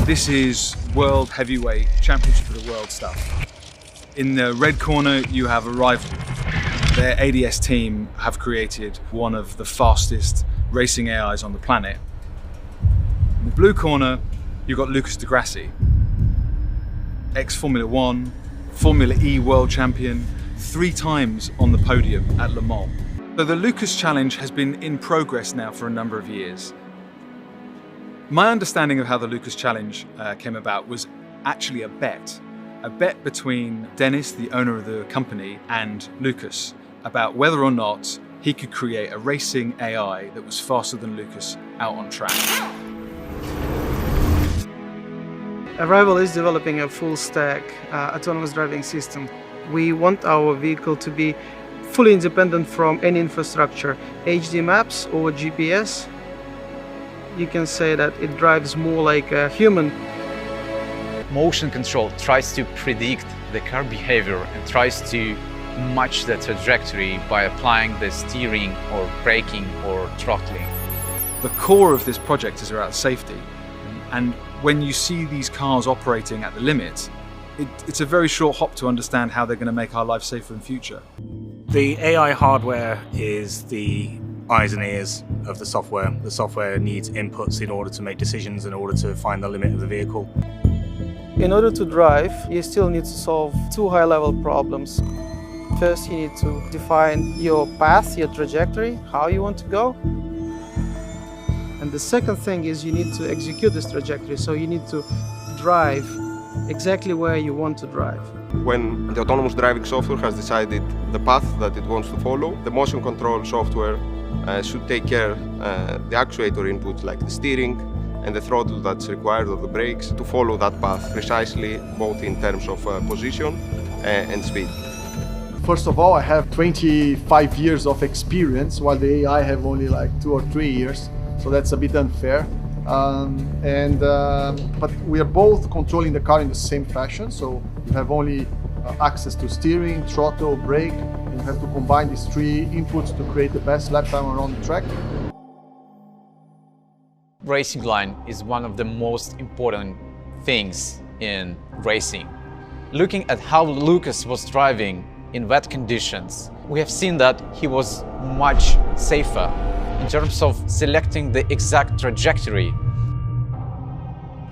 This is World Heavyweight Championship of the World stuff. In the red corner, you have Arrival. Their ADS team have created one of the fastest racing AIs on the planet. In the blue corner, you've got Lucas di Grassi, ex-Formula One, Formula E world champion, 3 times on the podium at Le Mans. So the Lucas Challenge has been in progress now for a number of years. My understanding of how the Lucas Challenge came about was actually a bet between Dennis, the owner of the company, and Lucas about whether or not he could create a racing AI that was faster than Lucas out on track. Arrival is developing a full stack autonomous driving system. We want our vehicle to be fully independent from any infrastructure, HD maps or GPS. You can say that it drives more like a human. Motion control tries to predict the car behavior and tries to match the trajectory by applying the steering or braking or throttling. The core of this project is around safety. And when you see these cars operating at the limit, it's a very short hop to understand how they're going to make our lives safer in future. The AI hardware is the eyes and ears of the software. The software needs inputs in order to make decisions, in order to find the limit of the vehicle. In order to drive, you still need to solve 2 high-level problems. First, you need to define your path, your trajectory, how you want to go. And the second thing is you need to execute this trajectory, so you need to drive exactly where you want to drive. When the autonomous driving software has decided the path that it wants to follow, the motion control software should take care the actuator inputs like the steering and the throttle that's required of the brakes to follow that path precisely, both in terms of position and speed. First of all, I have 25 years of experience, while the AI have only like 2 or 3 years, so that's a bit unfair. But we are both controlling the car in the same fashion, so you have only access to steering, throttle, brake, and you have to combine these 3 inputs to create the best lap time around the track. Racing line is one of the most important things in racing. Looking at how Lucas was driving in wet conditions, we have seen that he was much safer in terms of selecting the exact trajectory.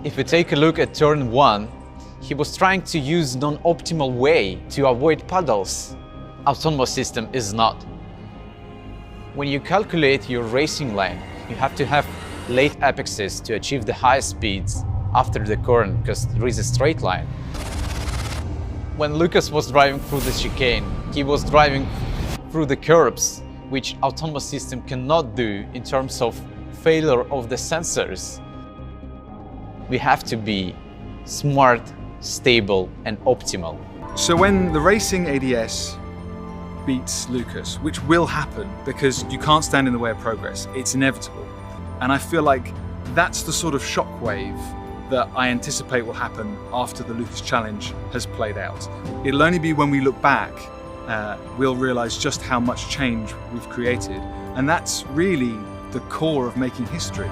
If we take a look at turn 1, he was trying to use non-optimal way to avoid puddles. Autonomous system is not. When you calculate your racing line, you have to have late apexes to achieve the highest speeds after the current, because there is a straight line. When Lucas was driving through the chicane, he was driving through the curbs, which autonomous system cannot do in terms of failure of the sensors. We have to be smart, stable, and optimal. So when the racing ADS beats Lucas, which will happen because you can't stand in the way of progress, it's inevitable. And I feel like that's the sort of shockwave that I anticipate will happen after the Lucas Challenge has played out. It'll only be when we look back we'll realize just how much change we've created. And that's really the core of making history.